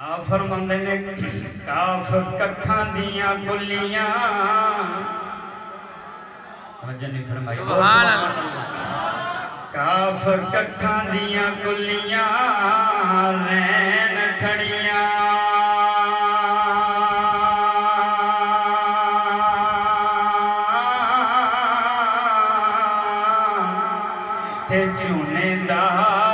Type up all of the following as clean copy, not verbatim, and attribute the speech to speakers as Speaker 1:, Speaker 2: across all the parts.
Speaker 1: آپ فرماندے نے کاف ککھاں دیاں کلیاں توجہ نہیں فرمائی سبحان اللہ کاف ککھاں دیاں کلیاں رین کھڑیاں تے چونے دار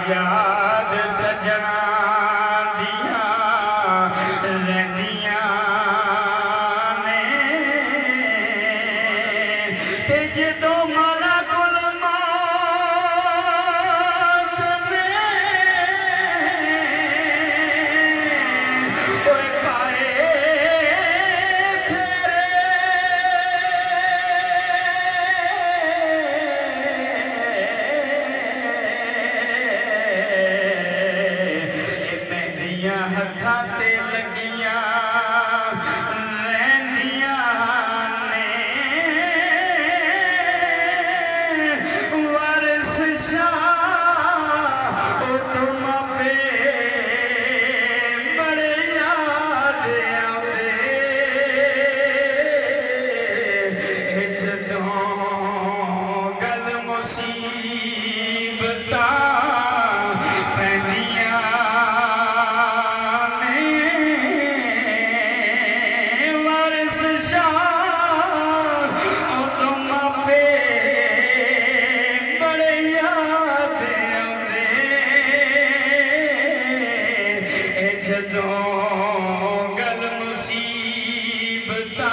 Speaker 1: یاد سجنا دیا رہنیاں نے تے جدو ملک الموت میں کوئی پائے ہتھاتے لگیاں رہنیاں نے وارث شاہ او تم پہ بڑے یاد آوے جدوں گل مصیبتاں پہنیاں جدوں گل مصیبتاں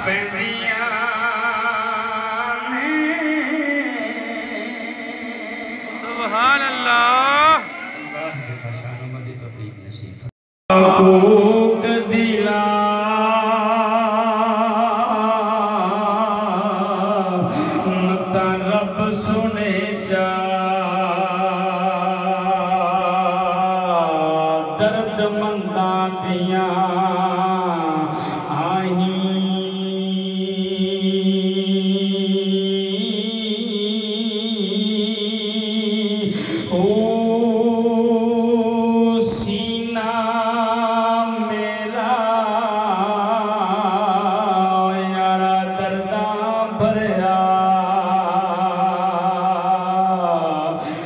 Speaker 1: پہنیاں نے سبحان اللہ اللہ کے پاشان مدی توفیق نصیب حقوق دلا متا رب سنے چاہ درد منداں دیاں آہیں او سینہ میرا یارا درداں بھریا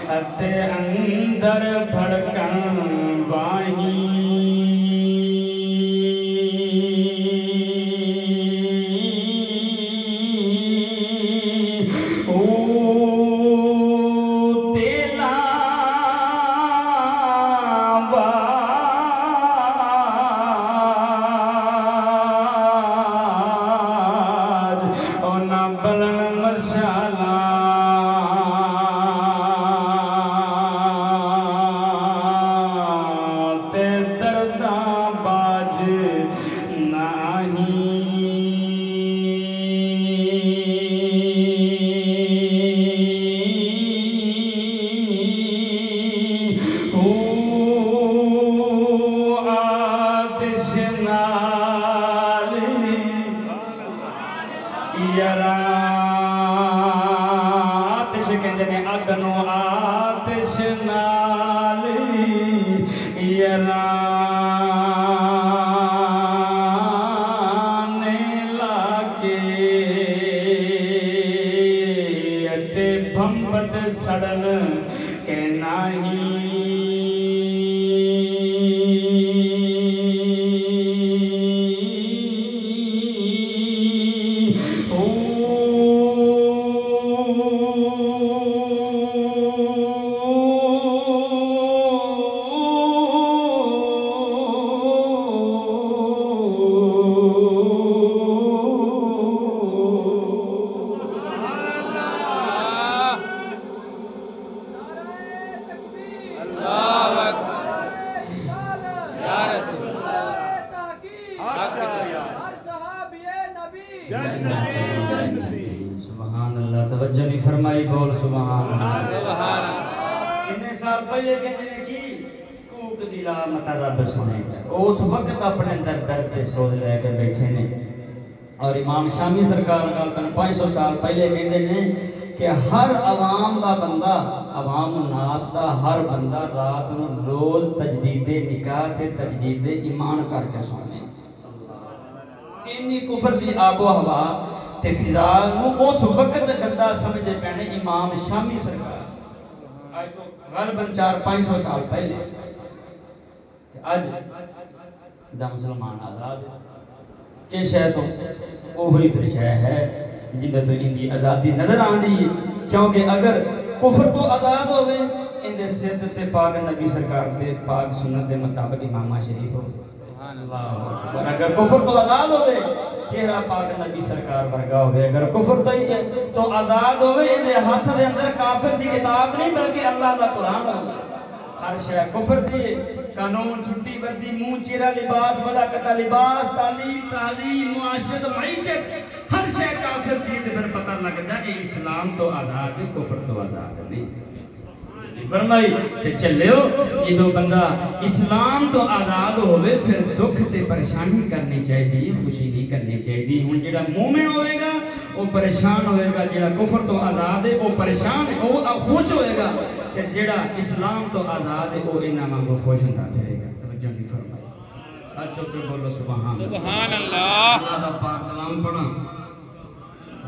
Speaker 1: اتے اندر بھڑکن آتش کہندے نے اگنو آتش نالی یرانے لاکے اتے بھمبٹ سڑن کہ نہیں سبحان اللہ، توجہ نہیں فرمائی، بول سبحان اللہ۔ اتنے سال پہلے کہتے ہیں کی کوک دی رحمت رب سنے، اس وقت اپنے اندر درد سوچ لے کے بیٹھے نے۔ اور امام شامی سرکار کا 500 سال پہلے کہتے ہیں کہ ہر عوام دا بندہ، عوام الناس دا ہر بندہ رات نو روز تجدید نکاح تے تجدید ایمان کر کے سونے۔ اینی کفر دی آب و ہوا تے فضا نو اس وقت گندا سمجھے پینے امام شامی سرکار، آج تو غالباً 400-500 سال پہلے۔ اج دا مسلمان آزاد ہے کہ شے تو وہی پھر شے ہے جنہیں تو ان کی آزادی نظر آندی ہے، کیونکہ اگر کفر تو آزاد ہوئے ان دے سیدت تے پاک نبی سرکار دے پاک سنت دے مطابق امامہ شریف ہو، اور اگر کفر تو آزاد ہوئے چہرہ پاک نبی سرکار ورگا ہوئے، اگر کفر تو آزاد ہوئے ان دے ہاتھ دے اندر کافر دی کتاب نہیں بلکہ اللہ دا قرآن ہوگا۔ ہر شے کفر دی قانون، چھٹی وردی، منہ چہرہ، لباس، ولا کتا لباس، تعلیم، تعلیم، معاشرت، معیشت، ہر شے کافر دی تے پھر پتہ لگدا ہے اسلام تو آزاد ہے، کفر تو آزاد نہیں۔ فرمائی تے چلےو یہ دو بندہ اسلام تو آزاد ہوئے پھر دکھ تے پریشانی کرنی چاہیے، خوشی نہیں کرنی چاہیے۔ ہن جڑا مومن ہوئے گا وہ پریشان ہوئے گا، جڑا کفر تو آزاد ہے وہ پریشان ہے، وہ خوش ہوئے گا، کہ جڑا اسلام تو آزاد ہے وہ انہاں وانگو خوش ہوندا پھرے گا۔ توجہ نہیں فرمائی، اچھو کہ بولو سبحان اللہ۔ اللہ دا پاک کلام پڑھا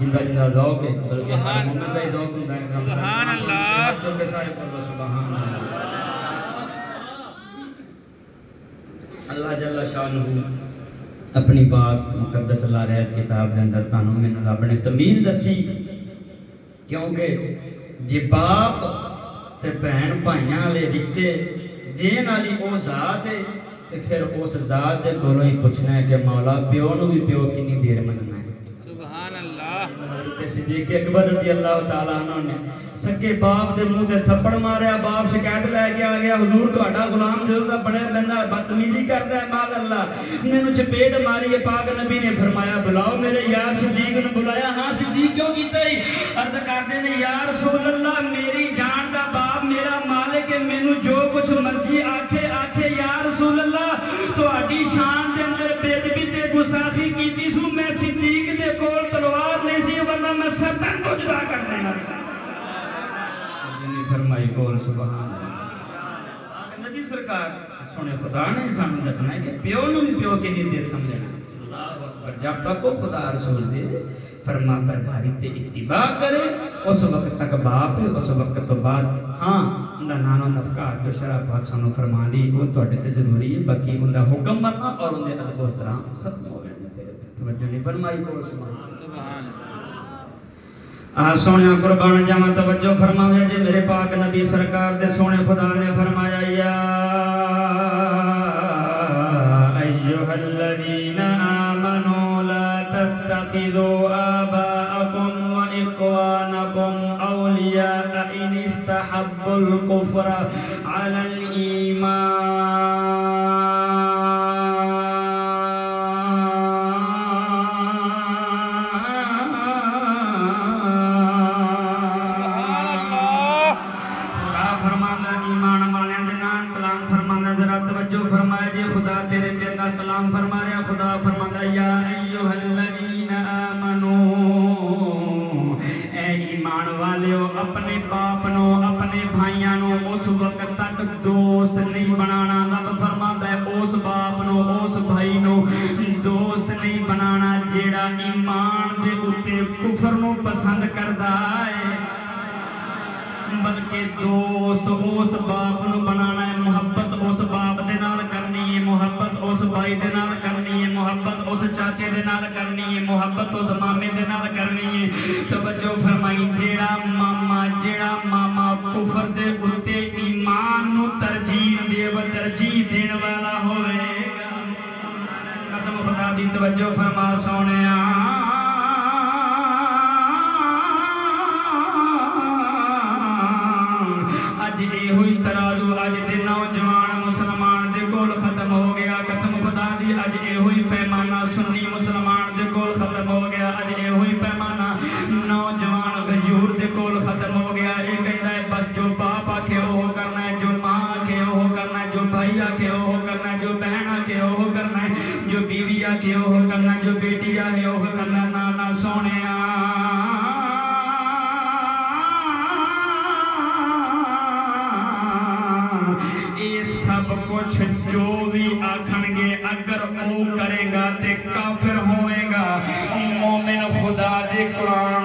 Speaker 1: جندہ جندہ ذوق ہے، بلکہ ہر مومن دا ذوق ہوندا ہے۔ سبحان اللہ، اچھو کہ سارے بولو سبحان اللہ۔ اللہ جل شانہ اپنی پاک مقدس اللہ رہے کتاب دے اندر تانوں میں رب نے تمیز دسی، کیونکہ جے باپ تے بہن بھائیاں والے رشتے دین والی او ذات ہے تے پھر اس ذات دے کولوں ہی پوچھنا ہے کہ مولا پیو نو بھی پیو کنی دیر مننا ہے۔ سبحان اللہ۔ حضرت صدیق اکبر رضی اللہ تعالیٰ عنہ نے سکے باپ دے منہ تے تھپڑ ماریا، باپ شکایت لے کے آ گیا، حضور تہاڈا غلام جو دا بڑے بندہ بدتمیزی کردا ہے، ماذ اللہ نے چپیٹ ماری ہے۔ پاک نبی نے فرمایا بلاؤ میرے یار صدیق نے بلایا۔ ہاں صدیق کیوں کیتا ہی؟ عرض کرتے نے یا رسول اللہ میری جان دا باپ میرا مالک ہے، مینوں جو کچھ مرضی آکھے آکھے یا رسول اللہ تہاڈی شان دے اندر بے ادبی تے گستاخی کیتی سو، میں صدیق دے کول تلوار نہیں سی ورنہ میں سردن کو جدا کر دینا تھا۔ فرمائی بول سبحان اللہ۔ نبی سرکار سونے خدا نے سامنے دسنا ہے کہ پیو نو بھی پیو کے لیے دیر سمجھنا۔ اللہ اکبر، جب تک وہ خدا رسول دے فرما برداری تے اتباع کرے اس وقت تک باپ ہے، اس وقت تو بعد ہاں اندہ نانو نفقہ جو شرع پاک سانو فرما دی وہ توڑے تے ضروری ہے، باقی اندہ حکم بننا اور اندہ ادب و احترام ختم ہو گئے۔ توجہ نہیں فرمائی بول سبحان اللہ۔ سونے قربان جاواں توجہ فرمایا جی میرے پاک نبی سرکار دے سونے خدا نے فرمایا یا ایھا الذین آمنوا لا تتخذوا آباءکم و اخوانکم اولیاء ان استحبوا الکفر علی الایمان۔ کلام فرما رہا خدا فرماتا یا ایھا الذین آمنو، اے ایمان والیو اپنے باپ نو اپنے بھائیاں نو اس وقت تک دوست نہیں بنانا۔ رب فرماتا ہے اس باپ نو اس بھائی نو دوست نہیں بنانا جیڑا ایمان دے اتے کفر نو پسند کردا ہے، بلکہ دوست اس باپ نو بنانا ہے، محبت اس باپ دے نال کرنی ہے، محبت اس بھائی دے نال کرنی ہے، محبت اس چاچے دے نال کرنی ہے، محبت اس مامے دے نال کرنی ہے۔ توجہ فرمائی جیڑا ماما کفر دے اتے ایمان نو ترجیح دین والا ہوئے گا، قسم خدا دی توجہ فرما سونے اج اے ہوئی ترازو اج دے نوجوان مسلمان دے کول ختم ہو گیا، قسم خدا دی اج اے ہوئی پیمانہ سنی مسلمان دے کول ختم ہو گیا۔
Speaker 2: ਉਹ ਗੱਲਾਂ ਨਾ ਸੋਹਣਿਆ ਇਹ ਸਭ ਕੁਛ ਜੋ ਵੀ ਆਖਣਗੇ ਅਗਰ ਉਹ ਕਰੇਗਾ ਤੇ ਕਾਫਿਰ ਹੋਵੇਗਾ ਮੂਮਿਨ ਖੁਦਾ ਦੇ ਕੁਰਾਨ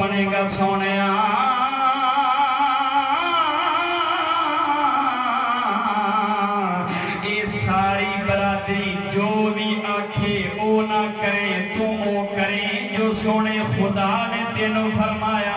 Speaker 2: ਬਣੇਗਾ ਸੋਹਣਿਆ ਇਹ ਸਾਰੀ ਬਰਾਦਰੀ ਜੋ ਵੀ ਆਖੇ ਉਹ ਨਾ ਕਰੇ ਤੂੰ ਉਹ ਕਰੇ ਜੋ ਸੋਹਣੇ ਖੁਦਾ ਨੇ ਤੈਨੂੰ ਫਰਮਾਇਆ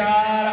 Speaker 2: 4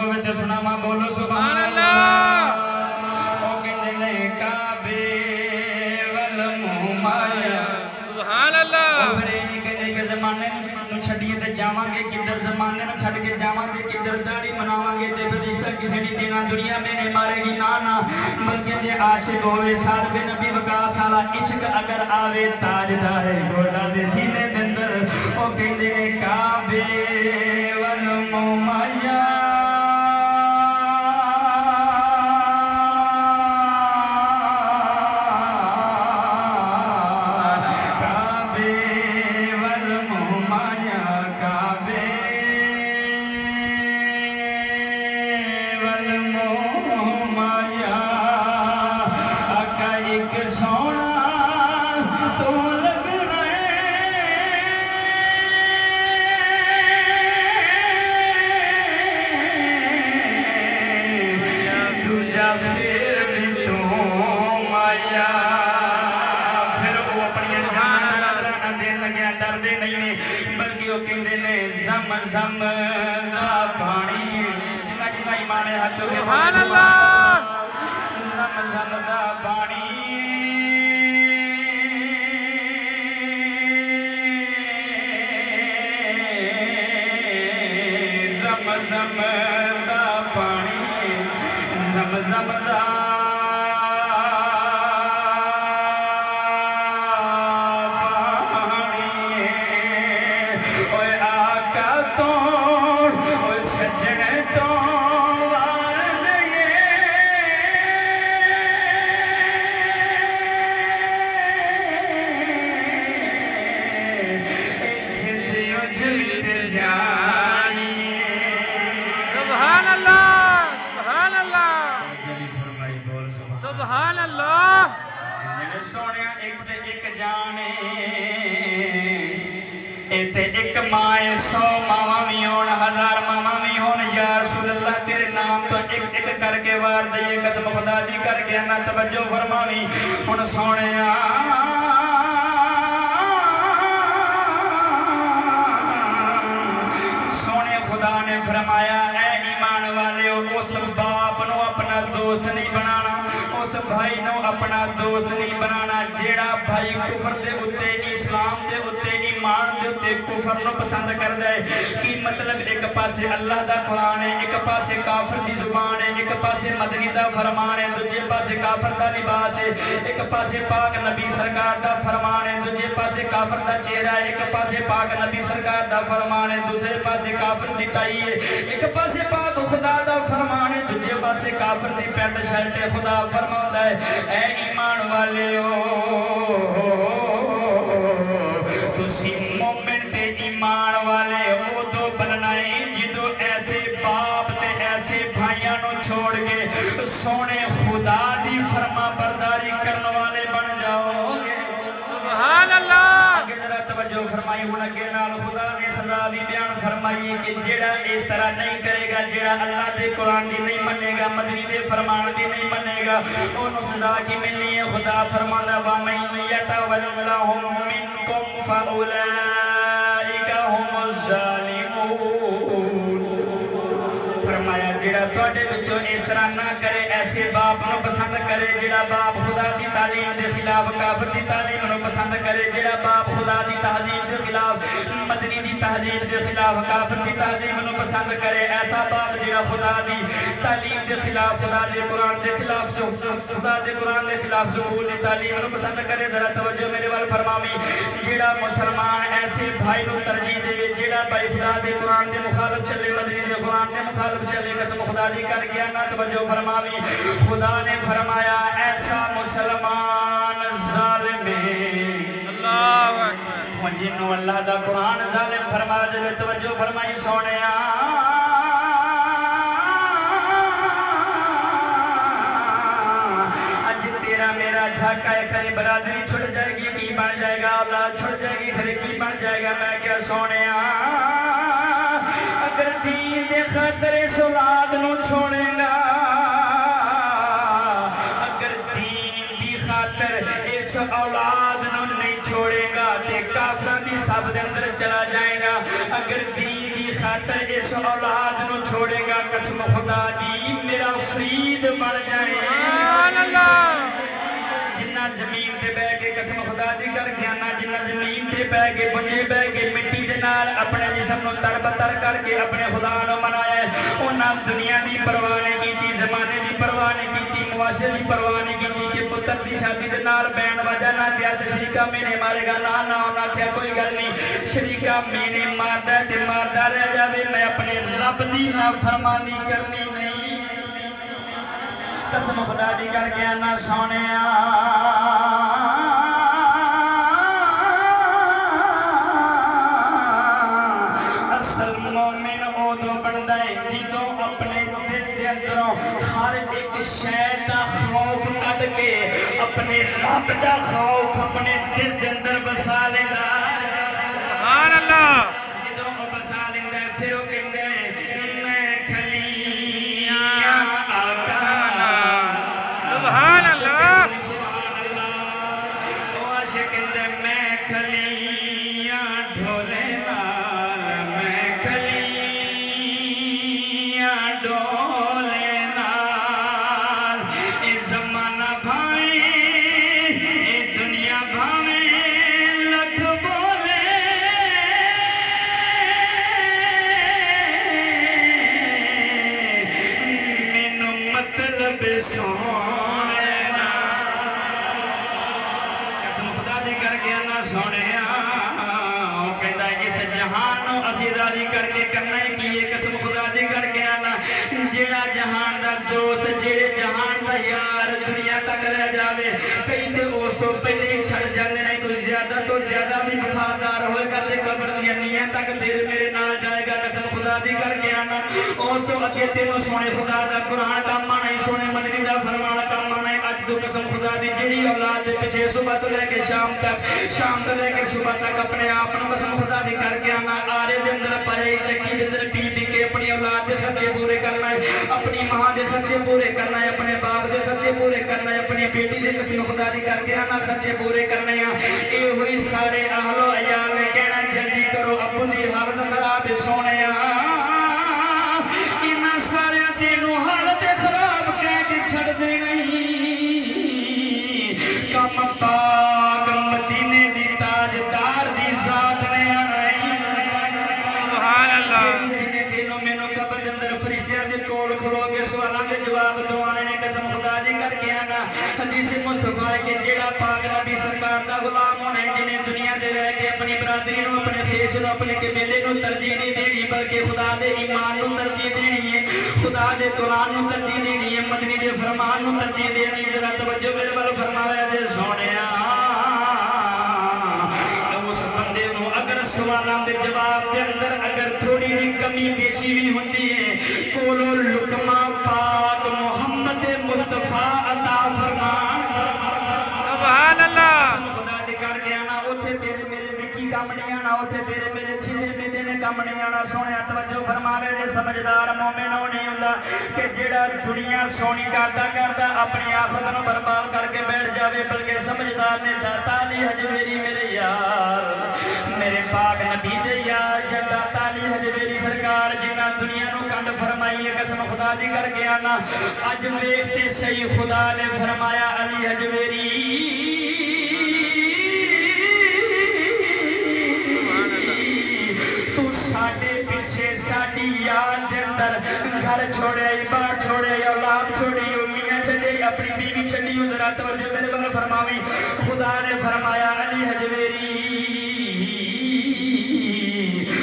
Speaker 2: ذوق وچ سناواں بولو سبحان اللہ او کہندے نے کعبے ول مایا سبحان اللہ پھر نہیں کہندے کہ زمانے نوں چھڈیے تے جاواں گے کدھر زمانے نوں چھڈ کے جاواں گے کدھر داڑھی مناواں گے تے پھر رشتہ کسے نہیں دینا دنیا میں نہیں مارے گی نا بلکہ جے عاشق ہوے ساتھ بے نبی وقاص والا عشق اگر آوے تاجدار گوڑا دے سینے دے اندر او کہندے نے کعبے ول مایا زم دا پانی جنہ جنہ ایمان ہے ہاتھوں کے سبحان اللہ زم دا پانی زم دا پانی زم دا سبحان اللہ سونے ایک جانے ایک مائے 100 ماما بھی ہون 1000 ماما بھی ہون یا رسول اللہ تیرے نام تو ایک کر کے وار دئیے قسم خدا جی کر کے میں توجہ فرمانی ہن سونے خدا نے فرمایا اے ایمان والے اس باپ نو اپنا دوست نہیں بنانا اس بھائی نو اپنا دوست نہیں بنانا جیڑا بھائی کفر دے اتے اسلام دے اتے ایمان دے اتے کفر نو پسند کر جائے کی مطلب ایک پاسے اللہ دا قرآن ہے ایک پاسے کافر دی زبان ہے ایک پاسے مدنی دا فرمان ہے دوجے پاسے کافر دا لباس ہے ایک پاسے پاک نبی سرکار دا فرمان ہے دوجے پاسے کافر دا چہرہ ہے ایک پاسے پاک نبی سرکار دا فرمان ہے دوسرے پاسے کافر دی ٹائی ہے ایک پاسے پاک خدا دا فرمان ہے دوجے پاسے کافر دی پینٹ شرٹ ہے خدا فرماتا ہے اے ایمان والے تسی مومن تے ایمان والے او تو بننا ہے جدو ایسے باپ تے ایسے بھائیاں نو چھوڑ کے سونے خدا دی فرما برداری کرنے والے بن جاؤ گے سبحان اللہ اگر ذرا توجہ فرمائی ہوں اگے نال خدا نے سزا بھی بیان فرمائی کہ جیڑا اس طرح نہیں کرے گا جیڑا اللہ دے قرآن دی نہیں منے گا مدنی دے فرمان دی نہیں منے گا انہوں سزا کی ملنی ہے خدا فرمانا وَمَنْ يَتَوَلَّهُمْ مِنْكُمْ فَأُولَئِكَ هُمُ الظَّالِمُونَ فرمایا جیڑا توڑے بچوں اس طرح نہ کرے ایسے باپ نو پسند کرے جیڑا باپ خدا دی تعلیم دے خلاف کافر دی تعلیم نو پسند کرے جیڑا باپ خدا دی تہذیب دے خلاف مدنی دی تہذیب دے خلاف کافر دی تہذیب نو پسند کرے ایسا باپ جیڑا خدا دی تعلیم دے خلاف خدا دے قرآن دے خلاف خدا دے قرآن دے خلاف سکول دی تعلیم نو پسند کرے ذرا توجہ میرے وال فرماوی جیڑا مسلمان ایسے بھائی نو ترجیح دے جیڑا بھائی خدا دے قرآن دے مخالف چلے مدنی دے قرآن دے مخالف چلے قسم خدا دی کر گیا نہ توجہ فرماوی خدا نے فرمایا ایسا مسلمان ظالم ہے اللہ اکبر جنہوں اللہ دا قرآن ظالم فرما دے توجہ فرمائی سونے اج تیرا میرا جھاکا ہے کھرے برادری چھڑ جائے گی کی بن جائے گا اولاد چھڑ جائے گی کھرے کی بن جائے گا میں کیا سونے اگر دین دے خاطر اس اولاد نو چھوڑے گا اگر دین دی خاطر اس اولاد نو نہیں چھوڑے گا تے کافران دی صاحب دے اندر چلا جائے گا اگر دین دی خاطر اس اولاد نو چھوڑے گا قسم خدا دی میرا فرید بن جائے جنہ زمین تے بہ کے قسم خدا دی کر کے آنا جنہ زمین تے بہ کے بنجے بہ کے مٹی دے نال اپنے جسم نو تر بتر کر کے اپنے خدا نو منایا ہے انہاں دنیا دی پرواہ نہیں کیتی زمانے دی پرواہ نہیں کیتی معاشرے دی پرواہ نہیں کیتی کہ پتر دی شادی دے نال بین وجہ نہ دیا تے شریکا مینے مارے گا نہ انہاں کہیا کوئی گل نہیں شریکا مینے ماردا تے ماردا رہ جاوے میں اپنے رب دی نافرمانی کرنی نہیں قسم خدا دی کر کے آنا سونیا اصل مومن ادو بنتا ہے جدوں اپنے دل کے اندروں ہر ایک شے دا خوف کڈ کے اپنے رب دا خوف اپنے دل کے اندر بسا لینا سبحان اللہ جدوں وہ بسا لیندا ہے پھر وہ کہندا ہے میں کھلیاں آقا سبحان اللہ وہ عاشق کہندا میں کھلیاں ڈھولے نال میں کھلیاں ڈھولے نال اے زمانہ بھاویں اے دنیا بھاویں لکھ بولے مینوں مطلب سونے نا قسم خدا دی کر کے نا سونے وہ کہندا ہے اس جہان نو اسی راضی کر کے کرنا ہے کی ہے قسم خدا دی کر کے نا جیڑا جہان دا دوست جیڑے جہان دا یار دنیا تک رہ جاوے کئی تے اس تو پہلے ہی چھڑ جاندے نے کوئی زیادہ تو زیادہ بھی وفادار ہوئے گا تے قبر دی نیاں تک تیرے میرے نال جائے گا قسم خدا دی کر کے نا اس تو اگے تینوں سونے خدا دا قرآن کام آنا ہی سونے مدنی دا فرمان کام آنا ہے اج تو قسم خدا دی جیڑی اولاد دے پیچھے صبح تو لے کے شام تو لے کے صبح تک اپنے آپ نو قسم خدا دی کر کے آنا آرے دے اندر پڑے چکی دے اندر پی پی کے اپنی اولاد دے خرچے پورے کرنا ہے اپنی ماں دے خرچے پورے کرنا ہے اپنے باپ دے خرچے پورے کرنا ہے اپنی بیٹی دے قسم خدا دی کر کے آنا خرچے پورے کرنے ہیں اے ہوئی سارے اہل و عیال نے کہنا جلدی کرو اپنی حالت خراب سونے انہاں سارے تینوں حالت خراب کہہ کے چھڑ دے نہیں کم پاک مدینے دی تاجدار دی ذات نے آئی سبحان اللہ جنہیں تینوں مینوں قبر دے اندر فرشتیاں دے کول کھلو کے سوالاں دے جواب دوانے نے قسم خدا دی کر کے آنا حدیث مصطفیٰ کے جیڑا پاک نبی سرکار دا غلام ہونا ہے جنہیں دنیا دے رہ کے اپنی برادری نو اپنے خیش نو اپنے قبیلے نو ترجیح نہیں دینی بلکہ خدا دے ایمان نو ترجیح دینی ہے خدا دے قرآن نو ترجیح دینی ہے مدنی دے فرمان نو ترجیح دینی ہے ذرا توجہ میرے والو فرمایا دے سونیا اس بندے نو اگر سوالاں دے جواب دے اندر اگر تھوڑی جی کمی پیشی بھی ہوتی ہے کولو لقمہ پاک محمد مصطفیٰ عطا فرمان سبحان اللہ خدا دی کر کے آنا اوتھے تیرے میرے وکی کام نہیں آنا اوتھے تیرے میرے چھلے میدے نے کام نہیں آنا سونے توجہ فرماوے دے سمجھدار مومن ہو نہیں ہوندا کہ جیڑا دنیا سونی کردا اپنی آخرت نو برباد کر کے بیٹھ جاوے بلکہ سمجھدار نے داتا علی حجویری میرے یار میرے پاک نبی دے یار داتا علی حجویری سرکار جنہ دنیا نو کنڈ فرمائی ہے قسم خدا دی کر کے آنا اج ویکھتے صحیح خدا نے فرمایا علی حجویری تو ساڈے پیچھے ساڈی یاد دے اندر گھر چھوڑے بار چھوڑے اولاد چھوڑی امیاں چھڈی اپنی بیوی چھڈی ذرا توجہ میرے بل فرماوی خدا نے فرمایا علی حجویری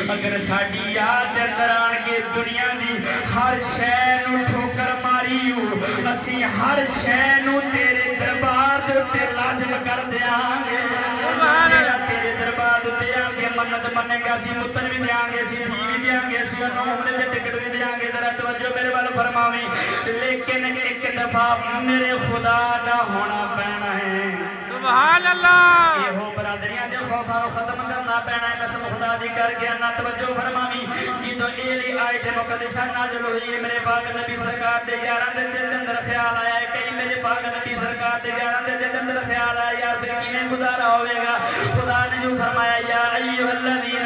Speaker 2: اگر ساڈی یاد دے اندر آن کے دنیا دی ہر شے نو ٹھوکر ماری ہو اسی ہر شے نو تیرے دربار دے تے لازم کر دیاں گے تیرے دربار دے آن کے منت مننے گا سی پتر بھی دیاں گے سی دھی بھی دیاں گے سی عمرے دے ٹکٹ بھی دیاں گے ذرا توجہ میرے والو فرماوی لیکن ایک دفعہ میرے خدا دا ہونا پینا ہے سبحان اللہ یہ ہو برادریاں دے خوفاں نو ختم کرنا پینا ہے قسم خدا دی کر کے انا توجہ فرماوی جدوں ایلی آیت مقدسہ نازل ہوئی ہے میرے پاک نبی سرکار دے یاراں دے دل اندر خیال آیا ہے کئی میرے پاک نبی سرکار دے یاراں دے دل اندر خیال آیا یار پھر کیویں گزارا ہوے گا خدا نے جو فرمایا یا ایھا الذین